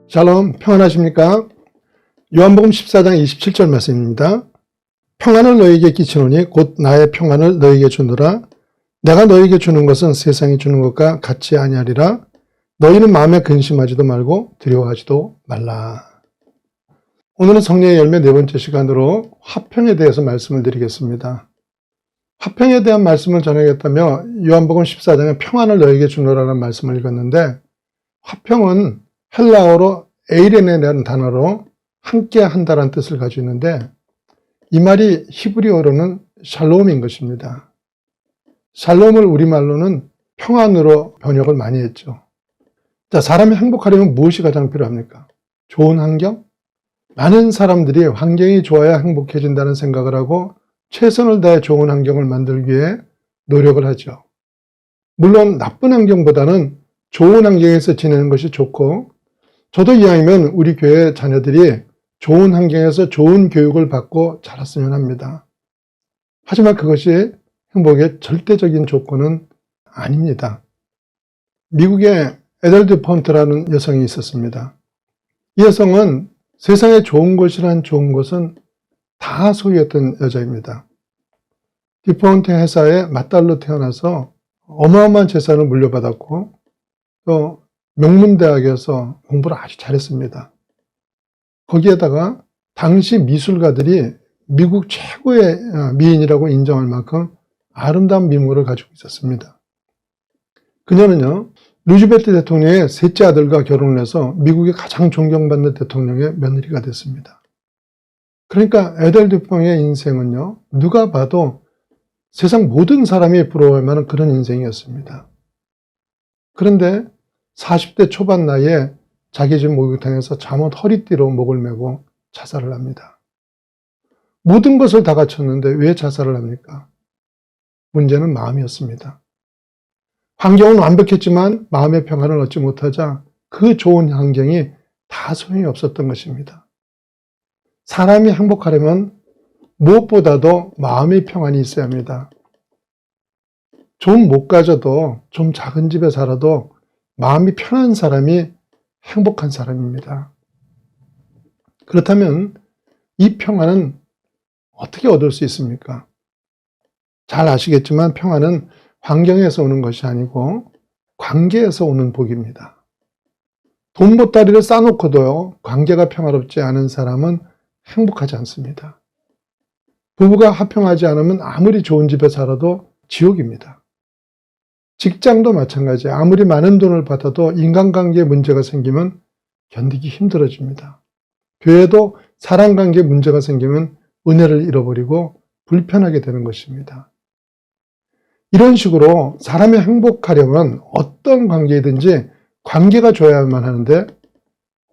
샬롬, 평안하십니까? 요한복음 14장 27절 말씀입니다. 평안을 너희에게 끼치노니 곧 나의 평안을 너희에게 주노라. 내가 너희에게 주는 것은 세상이 주는 것과 같이 아니하리라. 너희는 마음에 근심하지도 말고 두려워하지도 말라. 오늘은 성령의 열매 네 번째 시간으로 화평에 대해서 말씀을 드리겠습니다. 화평에 대한 말씀을 전하겠다며 요한복음 14장에 평안을 너희에게 주노라는 말씀을 읽었는데, 화평은 헬라어로 에이렌이라는 단어로 함께 한다는 뜻을 가지고 있는데, 이 말이 히브리어로는 샬롬인 것입니다. 샬롬을 우리말로는 평안으로 번역을 많이 했죠. 자, 사람이 행복하려면 무엇이 가장 필요합니까? 좋은 환경? 많은 사람들이 환경이 좋아야 행복해진다는 생각을 하고 최선을 다해 좋은 환경을 만들기 위해 노력을 하죠. 물론 나쁜 환경보다는 좋은 환경에서 지내는 것이 좋고, 저도 이왕이면 우리 교회 자녀들이 좋은 환경에서 좋은 교육을 받고 자랐으면 합니다. 하지만 그것이 행복의 절대적인 조건은 아닙니다. 미국에 에델 듀폰트라는 여성이 있었습니다. 이 여성은 세상에 좋은 것이란 좋은 것은 다 소유했던 여자입니다. 듀폰트 회사의 맏딸로 태어나서 어마어마한 재산을 물려받았고, 또 명문대학에서 공부를 아주 잘했습니다. 거기에다가 당시 미술가들이 미국 최고의 미인이라고 인정할 만큼 아름다운 미모를 가지고 있었습니다. 그녀는요, 루즈벨트 대통령의 셋째 아들과 결혼을 해서 미국의 가장 존경받는 대통령의 며느리가 됐습니다. 그러니까 에델 듀퐁의 인생은요, 누가 봐도 세상 모든 사람이 부러워할 만한 그런 인생이었습니다. 그런데 40대 초반 나이에 자기 집 목욕탕에서 잠옷 허리띠로 목을 메고 자살을 합니다. 모든 것을 다 갖췄는데 왜 자살을 합니까? 문제는 마음이었습니다. 환경은 완벽했지만 마음의 평안을 얻지 못하자 그 좋은 환경이 다 소용이 없었던 것입니다. 사람이 행복하려면 무엇보다도 마음의 평안이 있어야 합니다. 좀 못 가져도 좀 작은 집에 살아도 마음이 편한 사람이 행복한 사람입니다. 그렇다면 이 평안은 어떻게 얻을 수 있습니까? 잘 아시겠지만 평안은 환경에서 오는 것이 아니고 관계에서 오는 복입니다. 돈 보따리를 싸놓고도요, 관계가 평화롭지 않은 사람은 행복하지 않습니다. 부부가 화평하지 않으면 아무리 좋은 집에 살아도 지옥입니다. 직장도 마찬가지예요. 아무리 많은 돈을 받아도 인간관계에 문제가 생기면 견디기 힘들어집니다. 교회도 사람관계에 문제가 생기면 은혜를 잃어버리고 불편하게 되는 것입니다. 이런 식으로 사람이 행복하려면 어떤 관계이든지 관계가 좋아야만 하는데,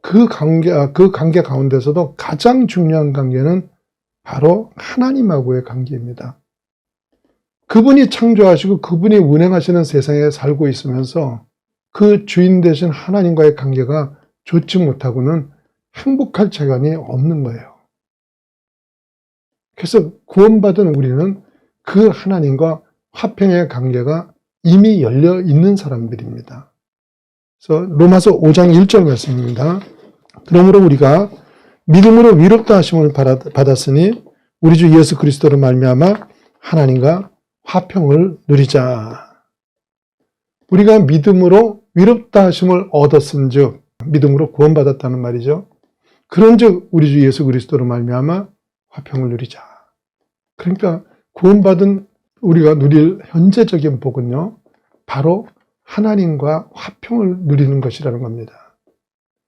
그 관계 가운데서도 가장 중요한 관계는 바로 하나님하고의 관계입니다. 그분이 창조하시고 그분이 운행하시는 세상에 살고 있으면서 그 주인 되신 하나님과의 관계가 좋지 못하고는 행복할 재간이 없는 거예요. 그래서 구원받은 우리는 그 하나님과 화평의 관계가 이미 열려 있는 사람들입니다. 그래서 로마서 5장 1절 말씀입니다. 그러므로 우리가 믿음으로 위롭다 하심을 받았으니 우리 주 예수 그리스도로 말미암아 하나님과 화평을 누리자. 우리가 믿음으로 위롭다 하심을 얻었은즉, 믿음으로 구원받았다는 말이죠. 그런즉 우리 주 예수 그리스도로 말미암아 화평을 누리자. 그러니까 구원받은 우리가 누릴 현재적인 복은요, 바로 하나님과 화평을 누리는 것이라는 겁니다.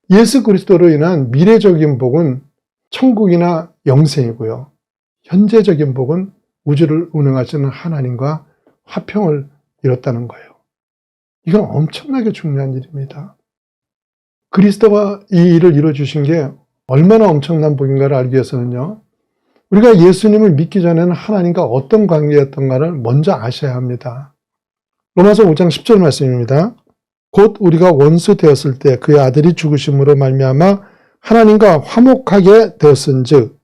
예수 그리스도로 인한 미래적인 복은 천국이나 영생이고요, 현재적인 복은 우주를 운행하시는 하나님과 화평을 이뤘다는 거예요. 이건 엄청나게 중요한 일입니다. 그리스도가 이 일을 이루어주신 게 얼마나 엄청난 복인가를 알기 위해서는요, 우리가 예수님을 믿기 전에는 하나님과 어떤 관계였던가를 먼저 아셔야 합니다. 로마서 5장 10절 말씀입니다. 곧 우리가 원수 되었을 때 그의 아들이 죽으심으로 말미암아 하나님과 화목하게 되었은즉.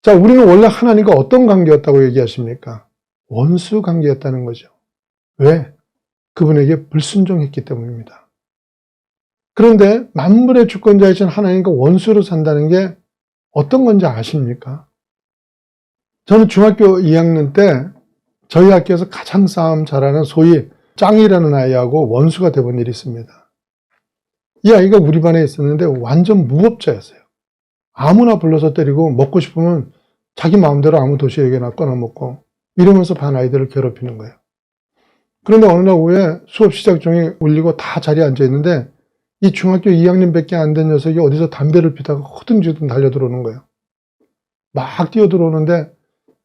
자, 우리는 원래 하나님과 어떤 관계였다고 얘기하십니까? 원수 관계였다는 거죠. 왜? 그분에게 불순종했기 때문입니다. 그런데 만물의 주권자이신 하나님과 원수로 산다는 게 어떤 건지 아십니까? 저는 중학교 2학년 때 저희 학교에서 가장 싸움 잘하는 소위 짱이라는 아이하고 원수가 돼본 일이 있습니다. 이 아이가 우리 반에 있었는데 완전 무법자였어요. 아무나 불러서 때리고 먹고 싶으면 자기 마음대로 아무 도시락이나 꺼내먹고 이러면서 반 아이들을 괴롭히는 거예요. 그런데 어느 날 오후에 수업 시작 종이 울리고 다 자리에 앉아 있는데 이 중학교 2학년밖에 안 된 녀석이 어디서 담배를 피다가 허둥지둥 달려들어오는 거예요. 막 뛰어들어오는데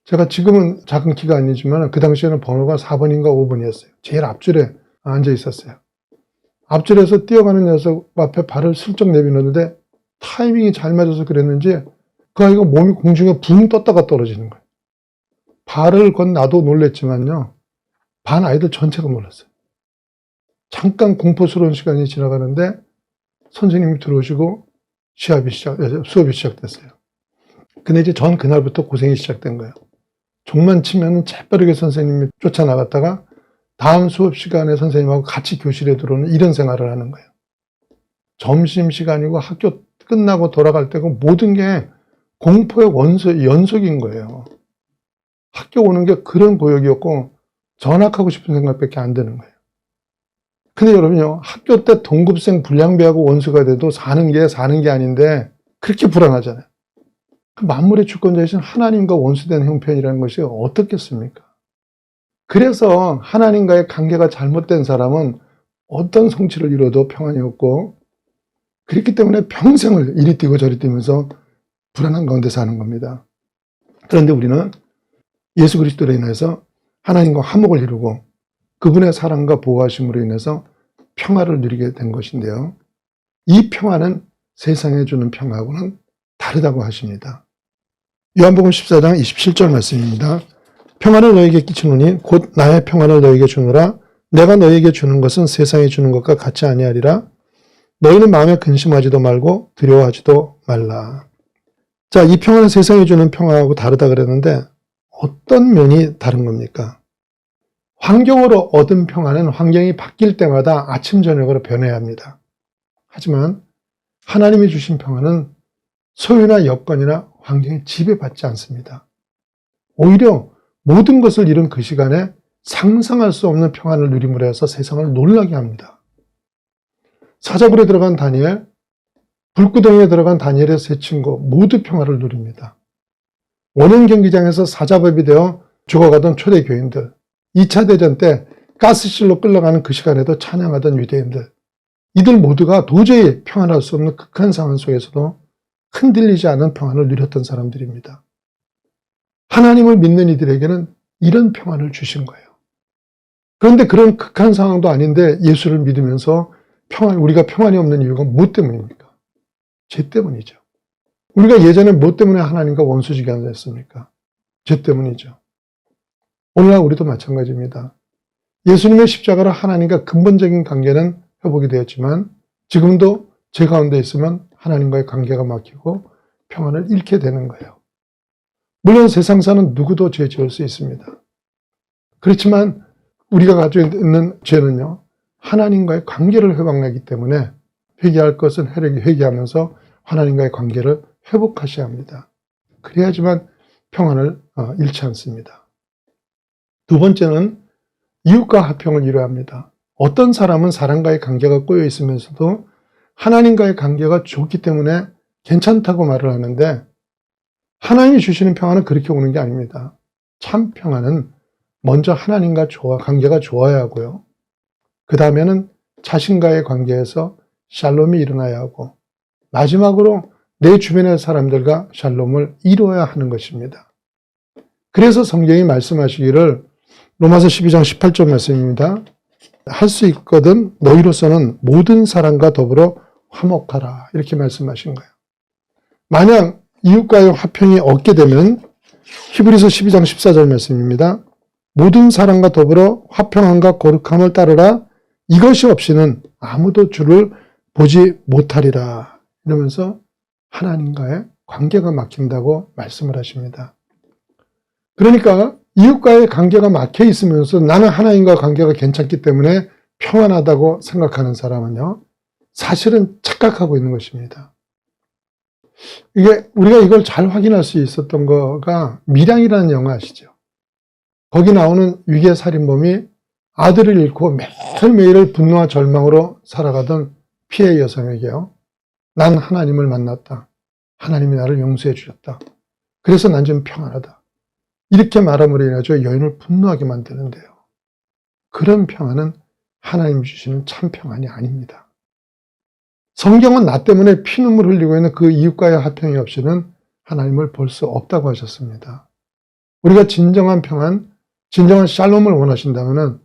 제가 지금은 작은 키가 아니지만 그 당시에는 번호가 4번인가 5번이었어요. 제일 앞줄에 앉아 있었어요. 앞줄에서 뛰어가는 녀석 앞에 발을 슬쩍 내밀었는데 타이밍이 잘 맞아서 그랬는지 그 아이가 몸이 공중에 붕 떴다가 떨어지는 거예요. 발을 건 나도 놀랬지만요. 반 아이들 전체가 놀랐어요. 잠깐 공포스러운 시간이 지나가는데 선생님이 들어오시고 수업이 시작됐어요. 근데 이제 전 그날부터 고생이 시작된 거예요. 종만 치면은 재빠르게 선생님이 쫓아나갔다가 다음 수업 시간에 선생님하고 같이 교실에 들어오는 이런 생활을 하는 거예요. 점심시간이고 학교 끝나고 돌아갈 때고 모든 게 공포의 연속인 거예요. 학교 오는 게 그런 고역이었고 전학하고 싶은 생각밖에 안 드는 거예요. 근데 여러분요, 학교 때 동급생 불량배하고 원수가 돼도 사는 게 아닌데 그렇게 불안하잖아요. 그 만물의 주권자이신 하나님과 원수된 형편이라는 것이 어떻겠습니까? 그래서 하나님과의 관계가 잘못된 사람은 어떤 성취를 이뤄도 평안이 없고 그렇기 때문에 평생을 이리 뛰고 저리 뛰면서 불안한 가운데 사는 겁니다. 그런데 우리는 예수 그리스도로 인해서 하나님과 화목을 이루고 그분의 사랑과 보호하심으로 인해서 평화를 누리게 된 것인데요. 이 평화는 세상에 주는 평화하고는 다르다고 하십니다. 요한복음 14장 27절 말씀입니다. 평화를 너에게 끼치노니 곧 나의 평화를 너에게 주노라. 내가 너에게 주는 것은 세상에 주는 것과 같이 아니하리라. 너희는 마음에 근심하지도 말고 두려워하지도 말라. 자, 이 평화는 세상에 주는 평화하고 다르다 그랬는데 어떤 면이 다른 겁니까? 환경으로 얻은 평화는 환경이 바뀔 때마다 아침 저녁으로 변해야 합니다. 하지만 하나님이 주신 평화는 소유나 여건이나 환경에 지배받지 않습니다. 오히려 모든 것을 잃은 그 시간에 상상할 수 없는 평안을 누림으로 해서 세상을 놀라게 합니다. 사자굴에 들어간 다니엘, 불구덩이에 들어간 다니엘의 세 친구 모두 평화를 누립니다. 원형 경기장에서 사자밥이 되어 죽어가던 초대 교인들, 2차 대전 때 가스실로 끌려가는 그 시간에도 찬양하던 유대인들, 이들 모두가 도저히 평안할 수 없는 극한 상황 속에서도 흔들리지 않은 평안을 누렸던 사람들입니다. 하나님을 믿는 이들에게는 이런 평안을 주신 거예요. 그런데 그런 극한 상황도 아닌데 예수를 믿으면서 우리가 평안이 없는 이유가 뭐 때문입니까? 죄 때문이죠. 우리가 예전에 뭐 때문에 하나님과 원수지간을 했습니까? 죄 때문이죠. 오늘날 우리도 마찬가지입니다. 예수님의 십자가로 하나님과 근본적인 관계는 회복이 되었지만 지금도 죄 가운데 있으면 하나님과의 관계가 막히고 평안을 잃게 되는 거예요. 물론 세상 사는 누구도 죄 지을 수 있습니다. 그렇지만 우리가 가지고 있는 죄는요, 하나님과의 관계를 회복하기 때문에 회개할 것은 회개하면서 하나님과의 관계를 회복하셔야 합니다. 그래야지만 평안을 잃지 않습니다. 두 번째는 이웃과 화평을 이루어야 합니다. 어떤 사람은 사람과의 관계가 꼬여 있으면서도 하나님과의 관계가 좋기 때문에 괜찮다고 말을 하는데 하나님이 주시는 평안은 그렇게 오는 게 아닙니다. 참 평안은 먼저 하나님과 관계가 좋아야 하고요. 그 다음에는 자신과의 관계에서 샬롬이 일어나야 하고 마지막으로 내 주변의 사람들과 샬롬을 이루어야 하는 것입니다. 그래서 성경이 말씀하시기를 로마서 12장 18절 말씀입니다. 할 수 있거든 너희로서는 모든 사람과 더불어 화목하라 이렇게 말씀하신 거예요. 만약 이웃과의 화평이 없게 되면 히브리서 12장 14절 말씀입니다. 모든 사람과 더불어 화평함과 거룩함을 따르라. 이것이 없이는 아무도 주를 보지 못하리라. 이러면서 하나님과의 관계가 막힌다고 말씀을 하십니다. 그러니까 이웃과의 관계가 막혀 있으면서 나는 하나님과 관계가 괜찮기 때문에 평안하다고 생각하는 사람은요, 사실은 착각하고 있는 것입니다. 이게 우리가 이걸 잘 확인할 수 있었던 거가 밀양이라는 영화 아시죠? 거기 나오는 위계 살인범이 아들을 잃고 매일매일 분노와 절망으로 살아가던 피해 여성에게요. 난 하나님을 만났다. 하나님이 나를 용서해 주셨다. 그래서 난 좀 평안하다. 이렇게 말함으로 인하여 여인을 분노하게 만드는데요. 그런 평안은 하나님이 주시는 참 평안이 아닙니다. 성경은 나 때문에 피눈물 흘리고 있는 그 이웃과의 화평이 없이는 하나님을 볼 수 없다고 하셨습니다. 우리가 진정한 평안, 진정한 샬롬을 원하신다면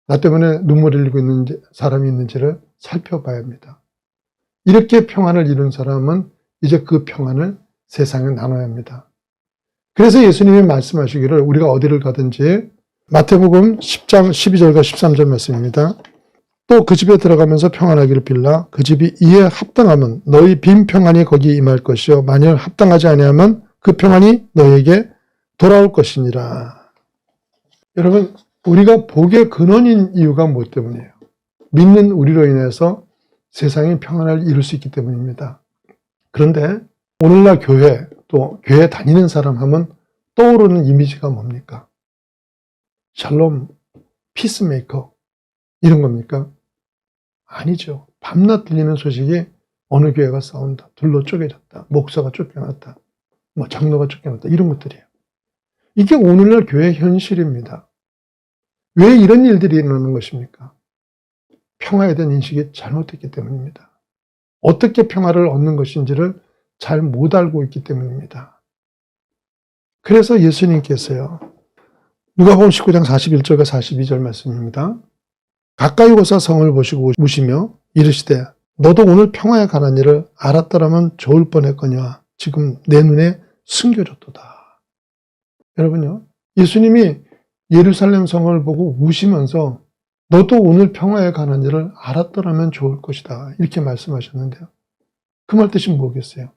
나 때문에 눈물 흘리고 있는 사람이 있는지를 살펴봐야 합니다. 이렇게 평안을 이룬 사람은 이제 그 평안을 세상에 나눠야 합니다. 그래서 예수님이 말씀하시기를 우리가 어디를 가든지 마태복음 10장 12절과 13절 말씀입니다. 또 그 집에 들어가면서 평안하기를 빌라 그 집이 이에 합당하면 너희 빈 평안이 거기 임할 것이요 만일 합당하지 아니하면 그 평안이 너희에게 돌아올 것이니라. 여러분, 우리가 복의 근원인 이유가 무엇 때문이에요? 믿는 우리로 인해서 세상이 평안을 이룰 수 있기 때문입니다. 그런데 오늘날 교회, 또 교회 다니는 사람 하면 떠오르는 이미지가 뭡니까? 샬롬, 피스메이커 이런 겁니까? 아니죠. 밤낮 들리는 소식이 어느 교회가 싸운다, 둘로 쪼개졌다, 목사가 쫓겨났다, 장로가 쫓겨났다 이런 것들이에요. 이게 오늘날 교회 현실입니다. 왜 이런 일들이 일어나는 것입니까? 평화에 대한 인식이 잘못됐기 때문입니다. 어떻게 평화를 얻는 것인지를 잘 못 알고 있기 때문입니다. 그래서 예수님께서요. 누가복음 19장 41절과 42절 말씀입니다. 가까이 오사 성을 보시고 우시며 이르시되 너도 오늘 평화에 관한 일을 알았더라면 좋을 뻔했거니와 지금 내 눈에 숨겨졌도다. 여러분요. 예수님이 예루살렘 성을 보고 우시면서 너도 오늘 평화에 관한 일을 알았더라면 좋을 것이다. 이렇게 말씀하셨는데요. 그 말 뜻이 뭐겠어요?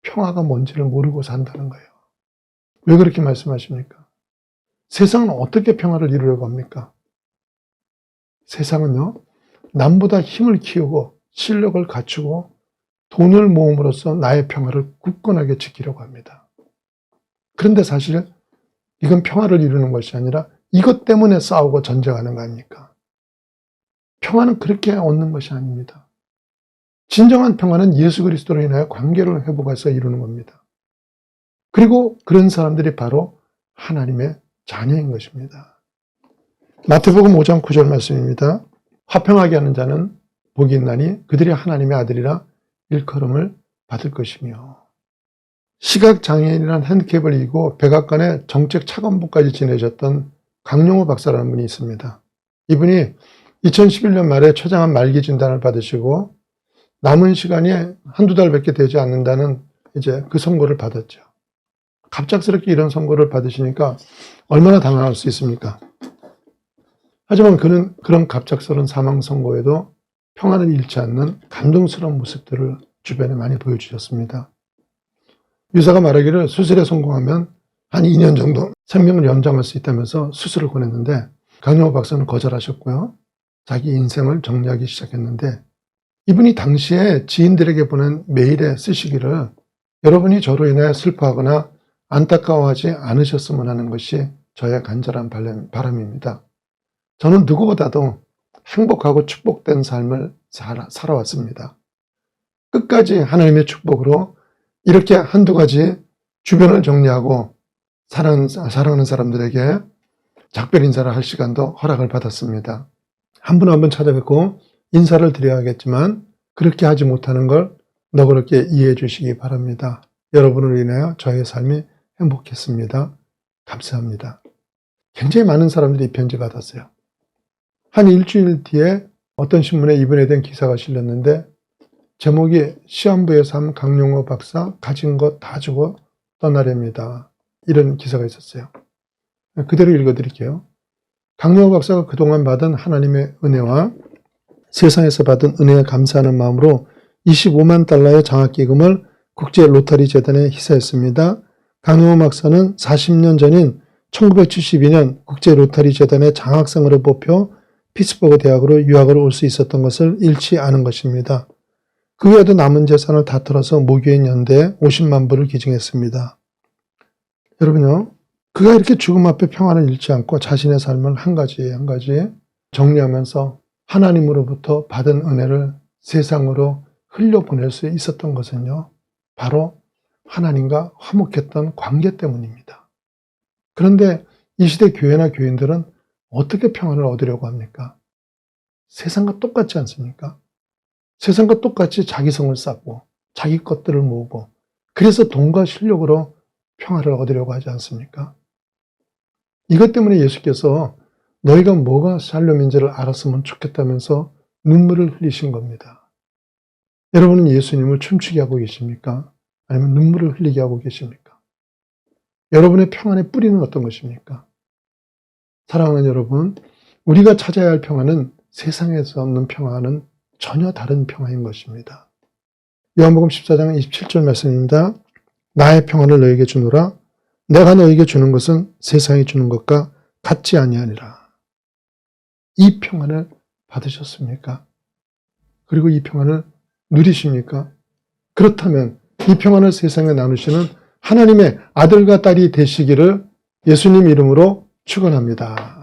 평화가 뭔지를 모르고 산다는 거예요. 왜 그렇게 말씀하십니까? 세상은 어떻게 평화를 이루려고 합니까? 세상은요, 남보다 힘을 키우고 실력을 갖추고 돈을 모음으로써 나의 평화를 굳건하게 지키려고 합니다. 그런데 사실 이건 평화를 이루는 것이 아니라 이것 때문에 싸우고 전쟁하는 거 아닙니까? 평화는 그렇게 얻는 것이 아닙니다. 진정한 평화는 예수 그리스도로 인하여 관계를 회복해서 이루는 겁니다. 그리고 그런 사람들이 바로 하나님의 자녀인 것입니다. 마태복음 5장 9절 말씀입니다. 화평하게 하는 자는 복이 있나니 그들이 하나님의 아들이라 일컬음을 받을 것이며 시각장애인이라는 핸디캡을 이기고 백악관의 정책 차관보까지 지내셨던 강용호 박사라는 분이 있습니다. 이분이 2011년 말에 췌장암 말기 진단을 받으시고 남은 시간이 한두 달밖에 되지 않는다는 이제 그 선고를 받았죠. 갑작스럽게 이런 선고를 받으시니까 얼마나 당황할 수 있습니까? 하지만 그는 그런 갑작스러운 사망 선고에도 평안을 잃지 않는 감동스러운 모습들을 주변에 많이 보여주셨습니다. 의사가 말하기를 수술에 성공하면 한 2년 정도 생명을 연장할 수 있다면서 수술을 권했는데 강용호 박사는 거절하셨고요. 자기 인생을 정리하기 시작했는데 이분이 당시에 지인들에게 보낸 메일에 쓰시기를 여러분이 저로 인해 슬퍼하거나 안타까워하지 않으셨으면 하는 것이 저의 간절한 바람입니다. 저는 누구보다도 행복하고 축복된 삶을 살아왔습니다. 끝까지 하나님의 축복으로 이렇게 한두 가지 주변을 정리하고 사랑하는 사람들에게 작별 인사를 할 시간도 허락을 받았습니다. 한 분 한 분 찾아뵙고 인사를 드려야겠지만 그렇게 하지 못하는 걸 너그럽게 이해해 주시기 바랍니다. 여러분으로 인하여 저의 삶이 행복했습니다. 감사합니다. 굉장히 많은 사람들이 편지 받았어요. 한 일주일 뒤에 어떤 신문에 이분에 대한 기사가 실렸는데 제목이 시한부에서 한 강용호 박사 가진 것 다 주고 떠나렵니다. 이런 기사가 있었어요. 그대로 읽어드릴게요. 강용호 박사가 그동안 받은 하나님의 은혜와 세상에서 받은 은혜에 감사하는 마음으로 25만 달러의 장학기금을 국제 로터리 재단에 희사했습니다. 강용호 박사는 40년 전인 1972년 국제 로터리 재단의 장학생으로 뽑혀 피츠버그 대학으로 유학을 올 수 있었던 것을 잃지 않은 것입니다. 그 외에도 남은 재산을 다 털어서 모교인 연대에 50만 불을 기증했습니다. 여러분요, 그가 이렇게 죽음 앞에 평안을 잃지 않고 자신의 삶을 한 가지 정리하면서 하나님으로부터 받은 은혜를 세상으로 흘려보낼 수 있었던 것은요, 바로 하나님과 화목했던 관계 때문입니다. 그런데 이 시대 교회나 교인들은 어떻게 평안을 얻으려고 합니까? 세상과 똑같지 않습니까? 세상과 똑같이 자기성을 쌓고 자기 것들을 모으고 그래서 돈과 실력으로 평화를 얻으려고 하지 않습니까? 이것 때문에 예수께서 너희가 뭐가 샬롬인지를 알았으면 좋겠다면서 눈물을 흘리신 겁니다. 여러분은 예수님을 춤추게 하고 계십니까? 아니면 눈물을 흘리게 하고 계십니까? 여러분의 평안의 뿌리는 어떤 것입니까? 사랑하는 여러분, 우리가 찾아야 할 평안은 세상에서 얻는 평안은 전혀 다른 평안인 것입니다. 요한복음 14장 27절 말씀입니다. 나의 평안을 너에게 주노라. 내가 너에게 주는 것은 세상이 주는 것과 같지 아니하니라. 이 평안을 받으셨습니까? 그리고 이 평안을 누리십니까? 그렇다면 이 평안을 세상에 나누시는 하나님의 아들과 딸이 되시기를 예수님 이름으로 축원합니다.